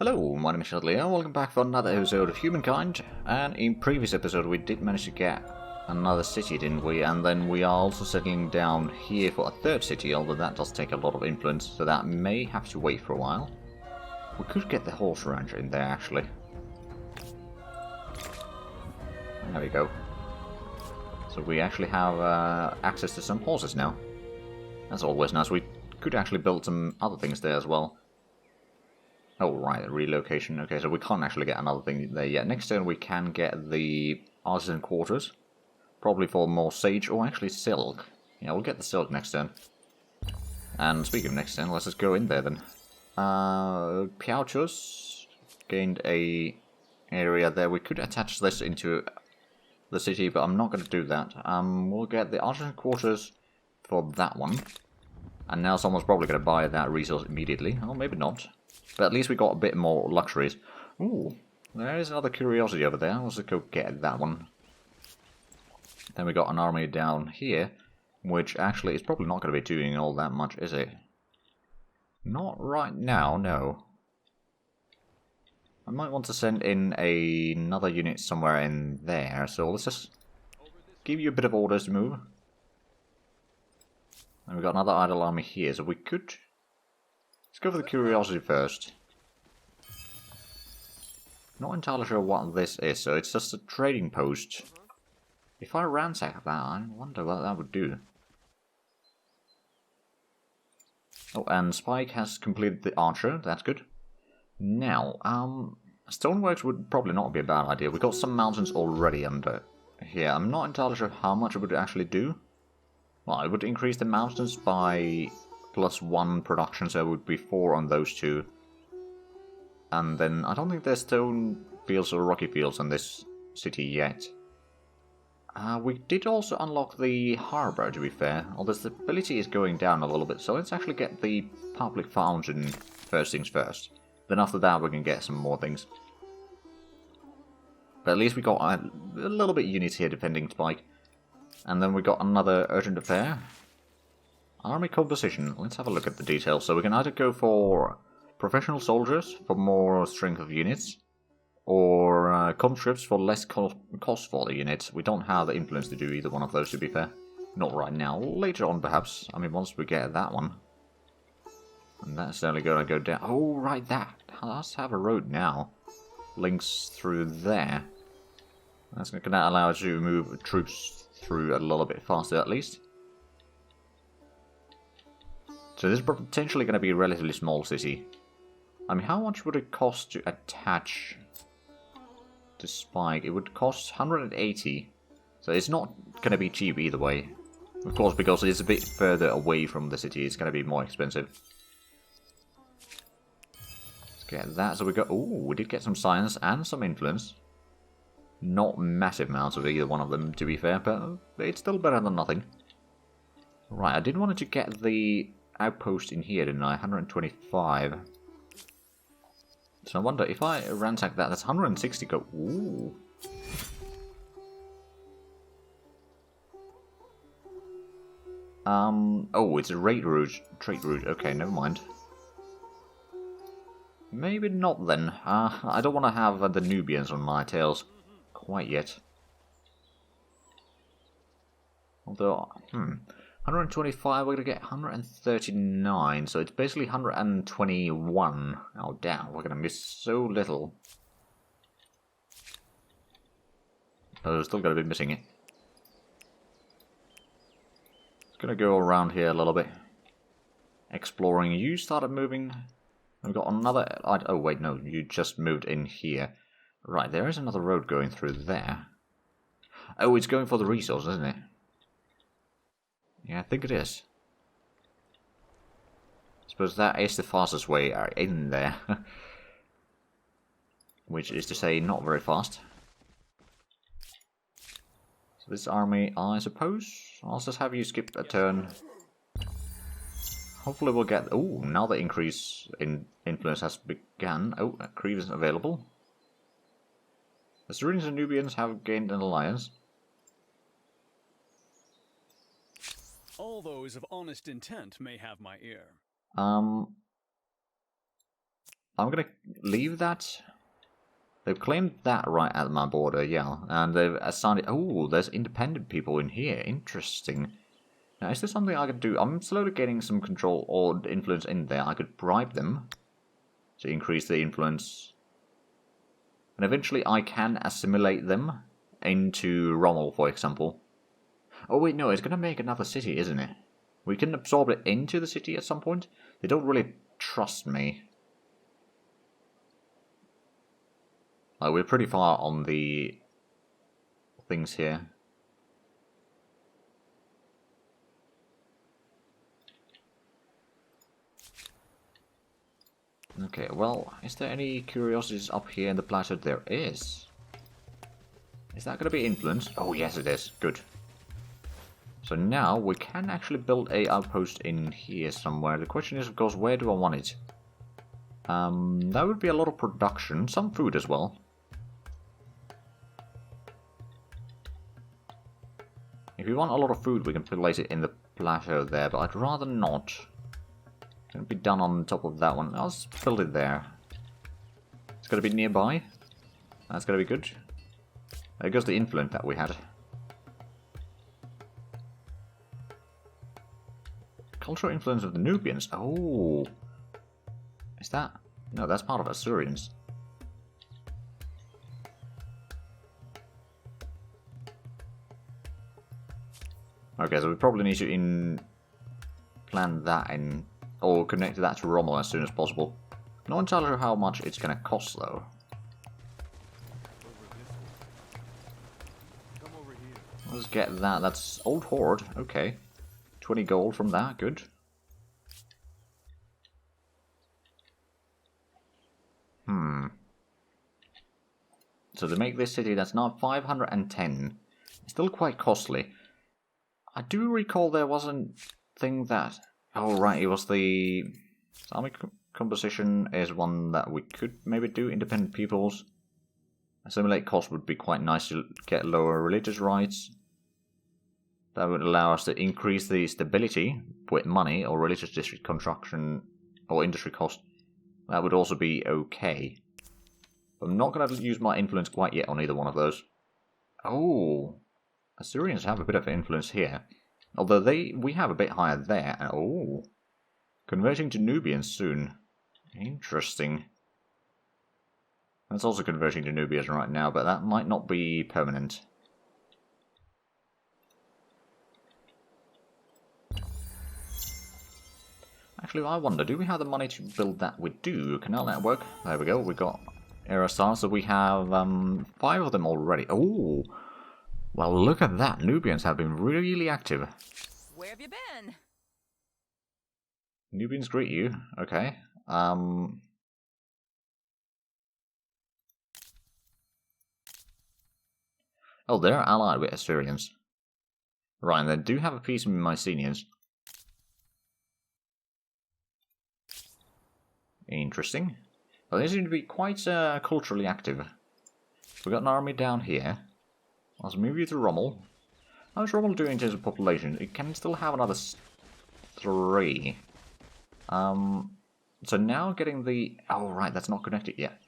Hello, my name is Leo, welcome back for another episode of Humankind, and in previous episode we did manage to get another city, didn't we? And then we are also settling down here for a third city, although that does take a lot of influence, so that may have to wait for a while. We could get the horse rancher in there, actually. There we go. So we actually have access to some horses now. That's always nice. We could actually build some other things there as well. Oh, right, relocation. Okay, so we can't actually get another thing there yet. Next turn we can get the artisan quarters. Probably for more sage, or actually silk. Yeah, we'll get the silk next turn. And speaking of next turn, let's just go in there then. Piauchus gained a area there. We could attach this into the city, but I'm not going to do that. We'll get the artisan quarters for that one. And now someone's probably going to buy that resource immediately. Or maybe not. But at least we got a bit more luxuries. Ooh, there is another curiosity over there. Let's just go get that one. Then we got an army down here, which actually is probably not going to be doing all that much, is it? Not right now, no. I might want to send in another unit somewhere in there, so let's just give you a bit of orders to move. And we've got another idle army here, so we could... Let's go for the curiosity first. Not entirely sure what this is, so it's just a trading post. If I ransack that, I wonder what that would do. Oh, and Spike has completed the archer, that's good. Now, stoneworks would probably not be a bad idea. We've got some mountains already under here. I'm not entirely sure how much it would actually do. Well, it would increase the mountains by +1 production, so it would be 4 on those two. And then, I don't think there's stone fields or rocky fields in this city yet. We did also unlock the harbour, to be fair, although the stability is going down a little bit, so let's actually get the public fountain first things first. Then after that we can get some more things. But at least we got a little bit of units here defending Spike. And then we got another urgent affair. Army composition. Let's have a look at the details. So we can either go for professional soldiers for more strength of units, or conscripts for less cost for the units. We don't have the influence to do either one of those, to be fair. Not right now. Later on, perhaps. I mean, once we get that one. And that's certainly going to go down. Oh, right, that does have a road now. Links through there. That's going to allow us to move troops through a little bit faster, at least. So this is potentially going to be a relatively small city. I mean, how much would it cost to attach to Spike? It would cost 180. So it's not going to be cheap either way. Of course, because it's a bit further away from the city, it's going to be more expensive. Let's get that. So we got... Ooh, we did get some science and some influence. Not massive amounts of either one of them, to be fair, but it's still better than nothing. Right, I did want to get the outpost in here, didn't I? 125. So I wonder, if I ransack that, that's 160 go... Ooh. Oh, it's a trait route. Okay, never mind. Maybe not then. I don't want to have the Nubians on my tails quite yet. Although, 125, we're going to get 139, so it's basically 121. Oh damn, we're going to miss so little. But we're still going to be missing it. It's going to go around here a little bit. Exploring. You started moving. We've got another... Oh wait, no, you just moved in here. Right, there is another road going through there. Oh, it's going for the resource, isn't it? Yeah, I think it is. I suppose that is the fastest way in there. Which is to say, not very fast. So this army, I suppose, I'll just have you skip a turn. Hopefully we'll get... Oh, now the increase in influence has begun. Oh, Creve isn't available. The Syrians and Nubians have gained an alliance. All those of honest intent may have my ear. I'm gonna leave that. They've claimed that right at my border, yeah. And they've assigned it. Oh, there's independent people in here. Interesting. Now, is there something I could do? I'm slowly getting some control or influence in there. I could bribe them to increase the influence. And eventually I can assimilate them into Rommel, for example. Oh wait, no, it's gonna make another city, isn't it? We can absorb it into the city at some point. They don't really trust me. We're pretty far on the things here. Okay, well, is there any curiosities up here in the plateau? There is. Is that going to be influenced? Oh, yes it is. Good. So now we can actually build a outpost in here somewhere. The question is, of course, where do I want it? That would be a lot of production. Some food as well. If we want a lot of food, we can place it in the plateau there, but I'd rather not. It's going to be done on top of that one. I'll just build it there. It's going to be nearby. That's going to be good. There goes the influence that we had. Cultural influence of the Nubians. Oh. Is that? No, that's part of Assyrians. Okay, so we probably need to plan that in, or connect that to Rommel as soon as possible. Not entirely sure how much it's going to cost though. Let's get that. That's Old Horde. Okay. 20 gold from that. Good. So to make this city, that's now 510. It's still quite costly. I do recall there was a thing that... Oh, right, it was the... Islamic composition is one that we could maybe do. Independent peoples. Assimilate cost would be quite nice to get lower religious rights. That would allow us to increase the stability with money or religious district construction or industry cost. That would also be okay. But I'm not going to use my influence quite yet on either one of those. Oh, Assyrians have a bit of influence here. Although we have a bit higher there. Oh, converting to Nubians soon. Interesting. That's also converting to Nubians right now, but that might not be permanent. Actually, I wonder, do we have the money to build that? We do. Canal network. There we go. We got Aerostar, so we have 5 of them already. Oh, well, look at that. Nubians have been really active. Where have you been? Nubians greet you. Okay. Oh, they're allied with Assyrians. Right, and they do have a peace with Mycenaeans. Interesting. Well, they seem to be quite culturally active. We've got an army down here. Let's move you to Rommel. How's Rommel doing in terms of population? It can still have another 3. So now getting the... Oh, right, that's not connected yet.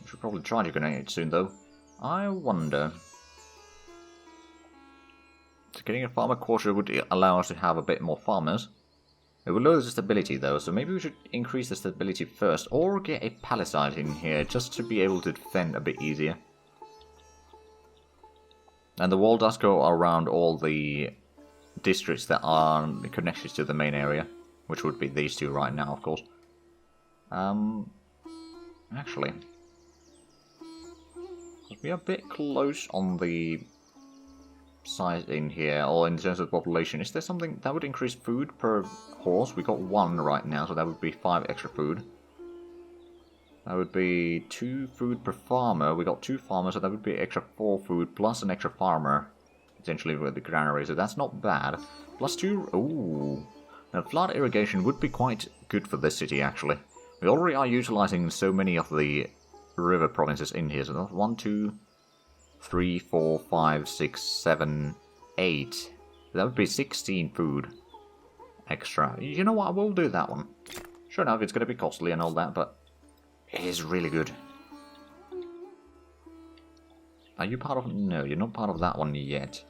We should probably try to connect it soon, though. I wonder... So getting a farmer quarter would allow us to have a bit more farmers. It will lower the stability though, so maybe we should increase the stability first, or get a palisade in here just to be able to defend a bit easier. And the wall does go around all the districts that are connected to the main area, which would be these 2 right now, of course. Actually, we are a bit close on the size in here, or in terms of population. Is there something that would increase food per horse? We got 1 right now, so that would be 5 extra food. That would be 2 food per farmer. We got 2 farmers, so that would be extra 4 food, plus an extra farmer, potentially with the granary, so that's not bad. Plus 2... Ooh. Now, flood irrigation would be quite good for this city, actually. We already are utilizing so many of the river provinces in here, so that's 1, 2... 3, 4, 5, 6, 7, 8. That would be 16 food. extra. You know what, I will do that one. Sure enough, it's going to be costly and all that, but it is really good. Are you part of... No, you're not part of that one yet.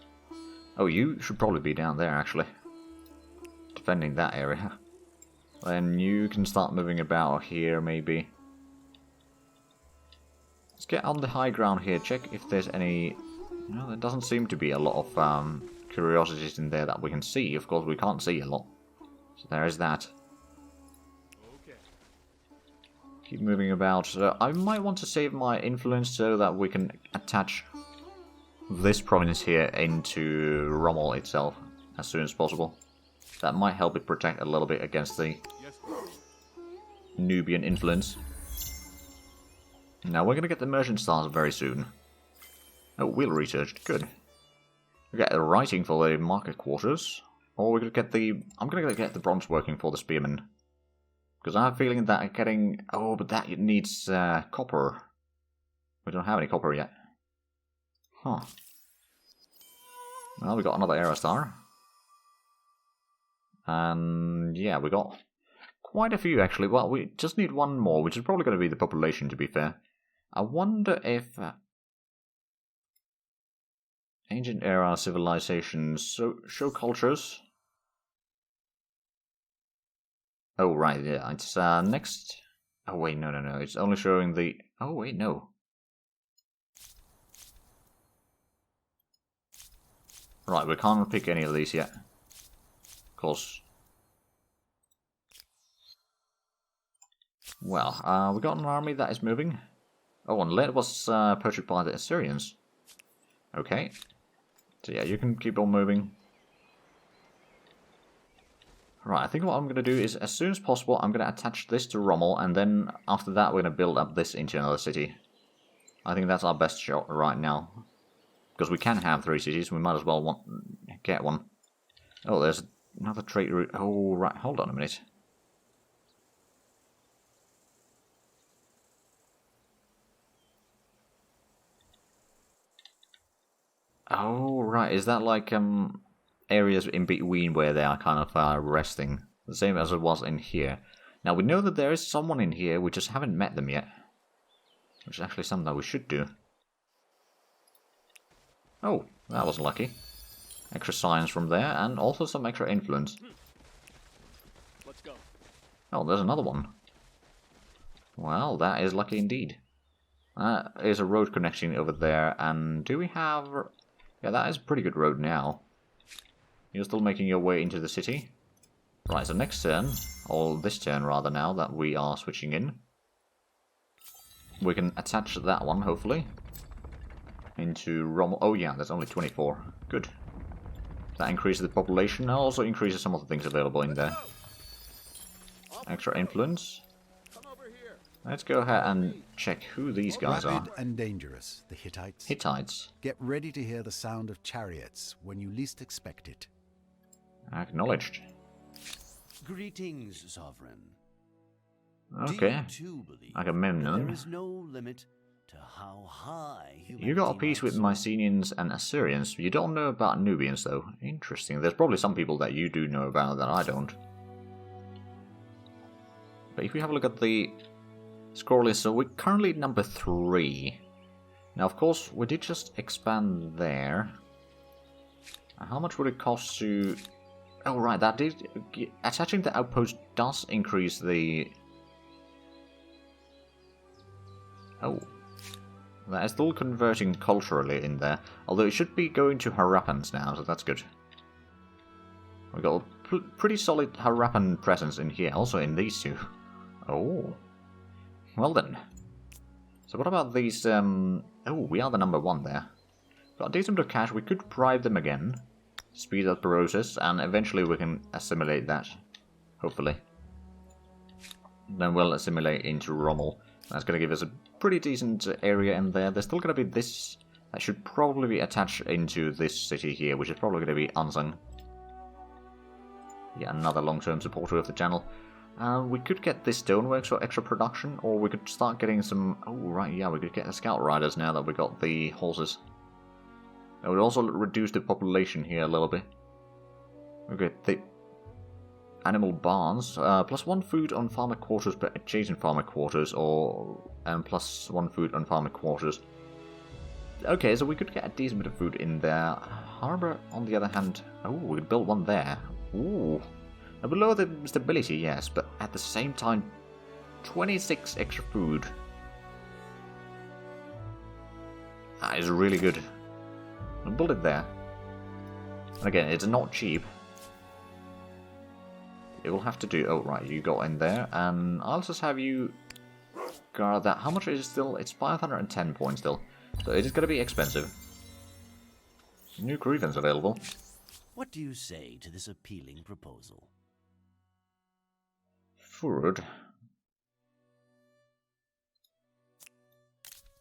Oh, you should probably be down there, actually. Defending that area. Then you can start moving about here, maybe. Let's get on the high ground here, check if there's any... No, there doesn't seem to be a lot of curiosities in there that we can see. Of course, we can't see a lot. So there is that. Okay. Keep moving about. I might want to save my influence so that we can attach this province here into Rommel itself as soon as possible. That might help it protect a little bit against the Nubian influence. Now we're going to get the merchant stars very soon. Oh, wheel researched. Good. We get the writing for the market quarters. Or we could get the... I'm going to get the bronze working for the spearmen. Because I have a feeling that getting... Oh, but that needs copper. We don't have any copper yet. Huh. Well, we got another era star. And yeah, we got quite a few actually. Well, we just need one more, which is probably going to be the population, to be fair. I wonder if... Ancient era civilizations, show cultures. Oh, right, yeah, it's next. Oh, wait, no, it's only showing the. Oh, wait, no. Right, we can't pick any of these yet. Of course. Well, we got an army that is moving. Oh, and lead was purchased by the Assyrians. Okay. So yeah, you can keep on moving. Right, I think what I'm going to do is, as soon as possible, I'm going to attach this to Rommel, and then after that we're going to build up this into another city. I think that's our best shot right now. Because we can have 3 cities, we might as well get one. Oh, there's another trade route. Oh, right, hold on a minute. Oh, right, is that like, areas in between where they are kind of resting? The same as it was in here. Now, we know that there is someone in here, we just haven't met them yet. Which is actually something that we should do. Oh, that was lucky. Extra science from there, and also some extra influence. Let's go. Oh, there's another one. Well, that is lucky indeed. That is a road connection over there, and do we have... Yeah, that is a pretty good road now. You're still making your way into the city. Right, so next turn, or this turn rather now that we are switching in, we can attach that one, hopefully, into Rommel. Oh yeah, there's only 24. Good. That increases the population, and also increases some of the things available in there. Extra influence. Let's go ahead and check who these guys are. Rapid and dangerous, the Hittites. Hittites. Get ready to hear the sound of chariots when you least expect it. Acknowledged. Greetings, Sovereign. Okay. Do you too believe there Agamemnon. is no limit to how high You got a peace with Mycenaeans and Assyrians. You don't know about Nubians, though. Interesting. There's probably some people that you do know about that I don't. But if we have a look at the score list, so we're currently number 3. Now, of course, we did just expand there. How much would it cost to... Oh, right, that did... Attaching the outpost does increase the... Oh. That is still converting culturally in there. Although it should be going to Harappans now, so that's good. We've got a pretty solid Harappan presence in here, also in these two. Oh. Well then. So what about these, Oh, we are the number 1 there. Got a decent bit of cash, we could bribe them again. Speed up the process, and eventually we can assimilate that. Hopefully. Then we'll assimilate into Rommel. That's going to give us a pretty decent area in there. There's still going to be this... That should probably be attached into this city here, which is probably going to be Anzang. Yeah, another long-term supporter of the channel. We could get this stoneworks for extra production, or we could start getting some... Oh, right, yeah, we could get the scout riders now that we got the horses. It would also reduce the population here a little bit. Okay, animal barns, +1 food on farmer quarters but adjacent farmer quarters, or +1 food on farmer quarters. Okay, so we could get a decent bit of food in there. Harbour, on the other hand, oh, we could build one there. Ooh, now below the stability, yes, but at the same time, 26 extra food. That is really good. We'll build it there. And again, it's not cheap. It will have to do. Oh, right, you got in there, and I'll just have you guard that. How much is it still? It's 510 points still, so it is going to be expensive. New grievance available. What do you say to this appealing proposal? Food.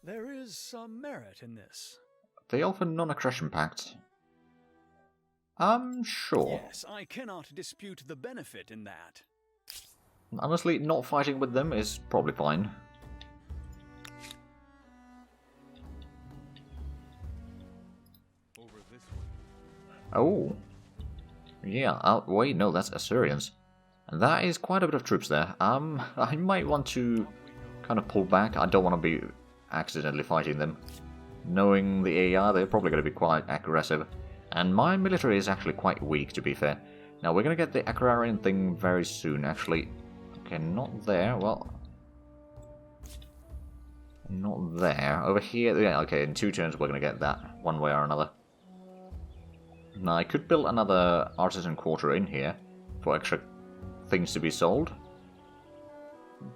There is some merit in this. They offer non-aggression pact. Sure. Yes, I cannot dispute the benefit in that. Honestly, not fighting with them is probably fine. Over this way. Oh. Yeah, wait, no, that's Assyrians. And that is quite a bit of troops there. I might want to kind of pull back. I don't want to be accidentally fighting them. Knowing the AI, they're probably going to be quite aggressive. And my military is actually quite weak, to be fair. Now, we're going to get the agrarian thing very soon, actually. Okay, not there. Well, not there. Over here, yeah, okay, in 2 turns we're going to get that, one way or another. Now, I could build another artisan quarter in here for extra things to be sold.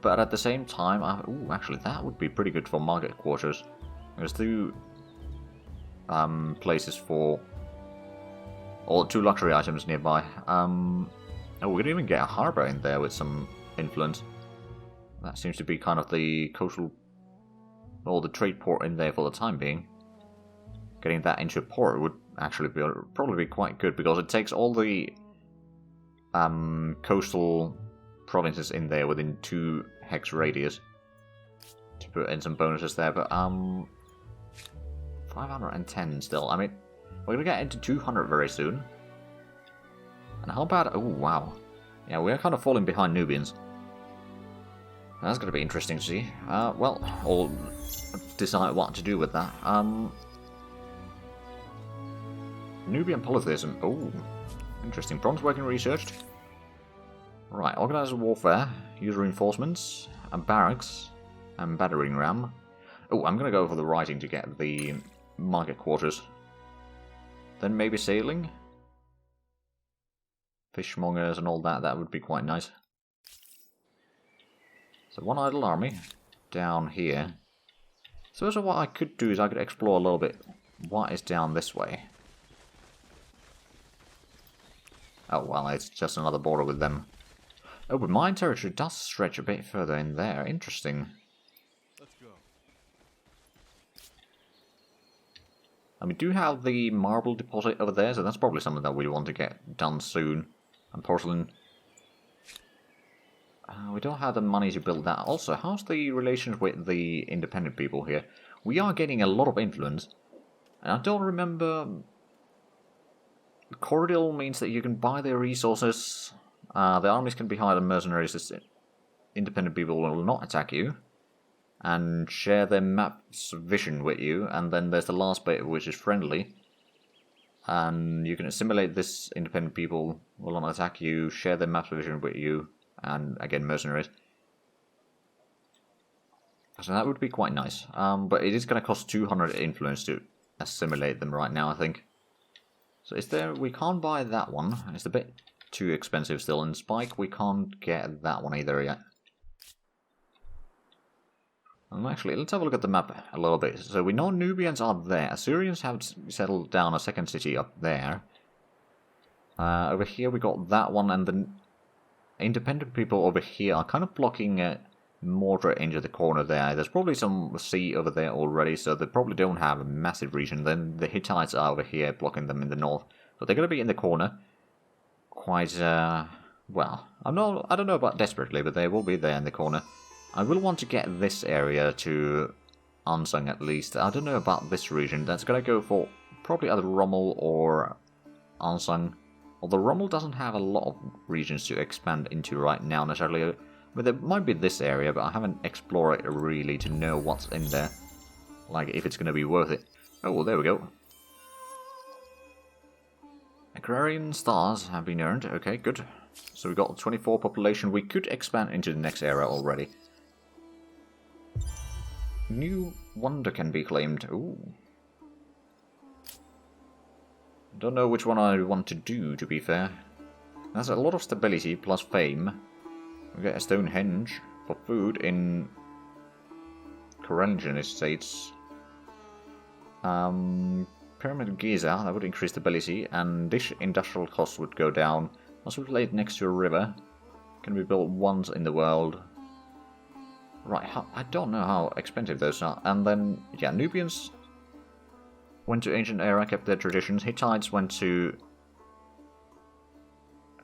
But at the same time, ooh, actually, that would be pretty good for market quarters. There's 2 places for... or 2 luxury items nearby. Oh, we could even get a harbour in there with some influence. That seems to be kind of the coastal... or the trade port in there for the time being. Getting that into a port would actually probably be quite good, because it takes all the coastal provinces in there within 2 hex radius to put in some bonuses there. But 510 still. I mean, we're gonna get into 200 very soon. And how about... oh, wow. Yeah, we're kind of falling behind Nubians. That's gonna be interesting to see. Well, I'll decide what to do with that. Nubian polytheism. Oh, interesting. Bronze working researched. Right, organized warfare, use reinforcements, and barracks, and battering ram. Oh, I'm gonna go for the writing to get the market quarters. Then maybe sailing? Fishmongers and all that, that would be quite nice. So 1 idle army down here. So what I could do is I could explore a little bit what is down this way. Oh, well, it's just another border with them. Oh, but my territory does stretch a bit further in there. Interesting. Let's go. And we do have the marble deposit over there, so that's probably something that we want to get done soon. And porcelain. We don't have the money to build that. Also, how's the relations with the independent people here? We are getting a lot of influence. And I don't remember... cordial means that you can buy their resources. The armies can be hired on mercenaries. Independent people will not attack you. And share their map's vision with you. And then there's the last bit, which is friendly. And you can assimilate this. Independent people will not attack you. Share their map's vision with you. And again, mercenaries. So that would be quite nice. But it is going to cost 200 influence to assimilate them right now, I think. So is there... we can't buy that one. It's a bit too expensive still. And Spike, we can't get that one either yet. Actually, let's have a look at the map a little bit. So we know Nubians are there. Assyrians have settled down a second city up there. Over here we got that one, and the independent people over here are kind of blocking mortar into the corner there. There's probably some sea over there already, so they probably don't have a massive region. Then the Hittites are over here blocking them in the north. So they're going to be in the corner. Quite, well, I don't know about desperately, but they will be there in the corner. I will want to get this area to Ansung at least. I don't know about this region. That's going to go for probably either Rommel or Ansung. Although Rommel doesn't have a lot of regions to expand into right now necessarily. But there might be this area, but I haven't explored it really to know what's in there. Like, if it's going to be worth it. Oh, well, there we go. Agrarian stars have been earned. Okay, good. So we got 24 population. We could expand into the next area already. New wonder can be claimed. Ooh. Don't know which one I want to do, to be fair. That's a lot of stability plus fame. We get a Stonehenge for food in Carolingian estates. Pyramid of Giza, that would increase stability, and this industrial cost would go down. Must be laid next to a river. Can be built once in the world. Right, I don't know how expensive those are. And then, yeah, Nubians went to ancient era, kept their traditions. Hittites went to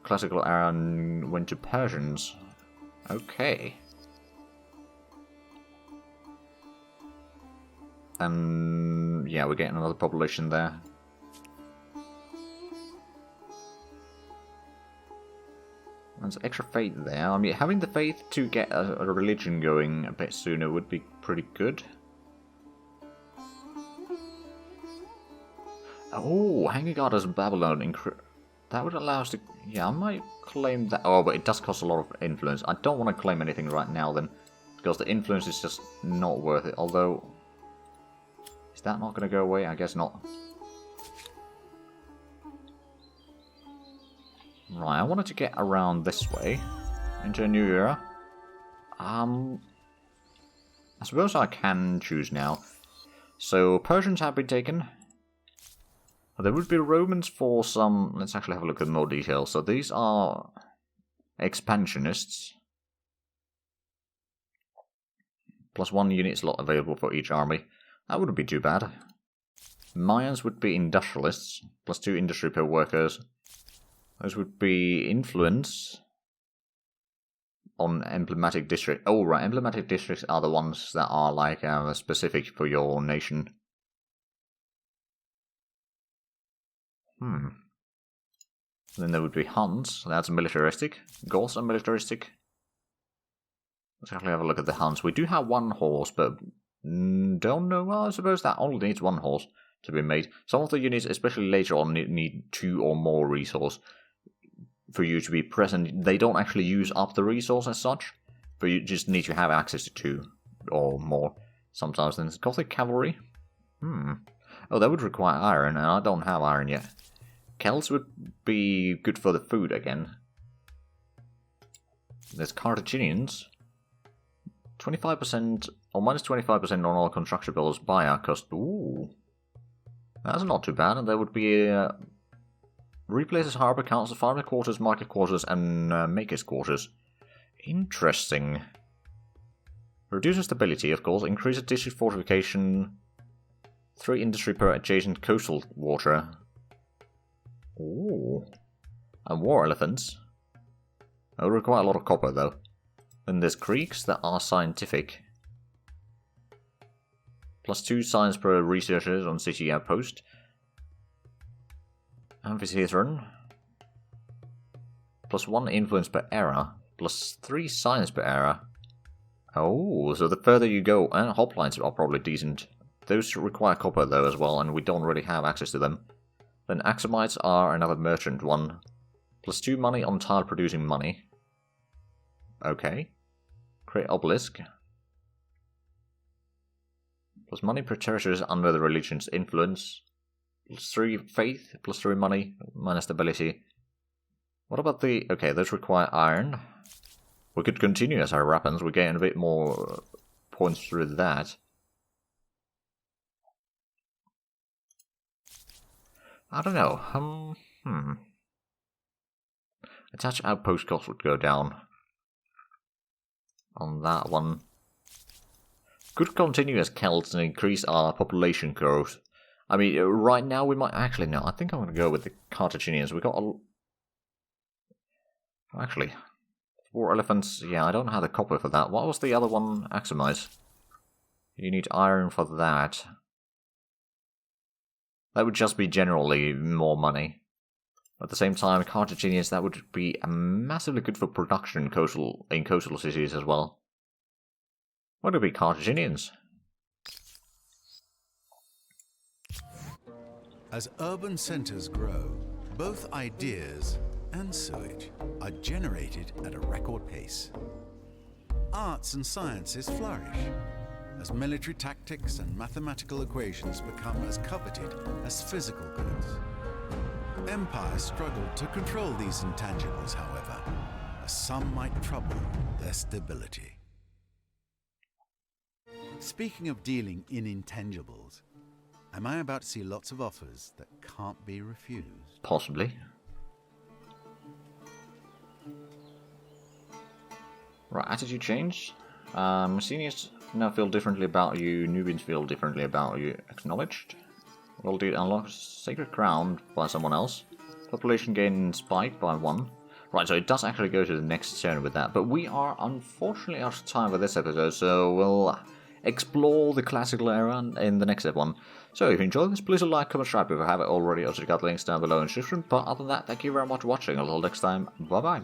classical era and went to Persians. Okay. And yeah, we're getting another population there. There's extra faith there. I mean, having the faith to get a religion going a bit sooner would be pretty good. Oh, Hanging Goddess Babylon. That would allow us to... Yeah, I might claim that... Oh, but it does cost a lot of influence. I don't want to claim anything right now then. Because the influence is just not worth it. Although... Is that not going to go away? I guess not. Right, I wanted to get around this way. Into a new era. I suppose I can choose now. So, Persians have been taken. There would be Romans for some... Let's actually have a look at more details. So these are expansionists. Plus 1 unit slot available for each army. That wouldn't be too bad. Mayans would be industrialists. Plus 2 industry per workers. Those would be influence on emblematic district. Oh right, emblematic districts are the ones that are like specific for your nation. Then there would be Huns, that's militaristic. Gauls are militaristic. Let's actually have a look at the Huns. We do have 1 horse, but don't know. Well, I suppose that only needs 1 horse to be made. Some of the units, especially later on, need 2 or more resource for you to be present. They don't actually use up the resource as such, but you just need to have access to 2 or more. Sometimes then Gothic cavalry. Oh, that would require iron, and I don't have iron yet. Celts would be good for the food again. There's Carthaginians. 25% or minus 25% on all construction bills by our cost. Ooh. That's not too bad. And there would be replaces harbour, council, farmer quarters, market quarters, and makers quarters. Interesting. Reduces stability, of course. Increases district fortification. 3 industry per adjacent coastal water. Ooh. And war elephants. That would require a lot of copper, though. Then there's creeks that are scientific. Plus 2 science per researchers on city outpost. Amphitheatron. Plus 1 influence per era. Plus 3 science per era. Oh, so the further you go, and hoplites are probably decent. Those require copper though as well, and we don't really have access to them. Then Axomites are another merchant one. Plus 2 money on tile producing money. Okay. Create obelisk. Plus money per territories under the religion's influence. Plus 3 faith, plus 3 money, minus stability. What about the... Okay, those require iron. We could continue as our happens, we gain a bit more points through that. I don't know. Attached outpost cost would go down on that one. Could continue as Celts and increase our population growth. I mean, right now we might actually no. I think I'm going to go with the Carthaginians. We got a... Actually, 4 elephants. Yeah, I don't have the copper for that. What was the other one? Axomize. You need iron for that. That would just be generally more money. At the same time, Carthaginians, that would be massively good for production in coastal cities as well. What would be Carthaginians? As urban centers grow, both ideas and sewage are generated at a record pace. Arts and sciences flourish as military tactics and mathematical equations become as coveted as physical goods. Empires struggle to control these intangibles, however, as some might trouble their stability. Speaking of dealing in intangibles, am I about to see lots of offers that can't be refused? Possibly. Right, attitude change. Messenians now feel differently about you, Nubians feel differently about you. Acknowledged. Ability to unlock Sacred Crown by someone else. Population gain spike by 1. Right, so it does actually go to the next turn with that, but we are unfortunately out of time for this episode, so we'll explore the classical era in the next one. So if you enjoyed this, please like, comment, subscribe if you haven't already. Also got links down below in the description, but other than that, thank you very much for watching. Until next time, bye bye.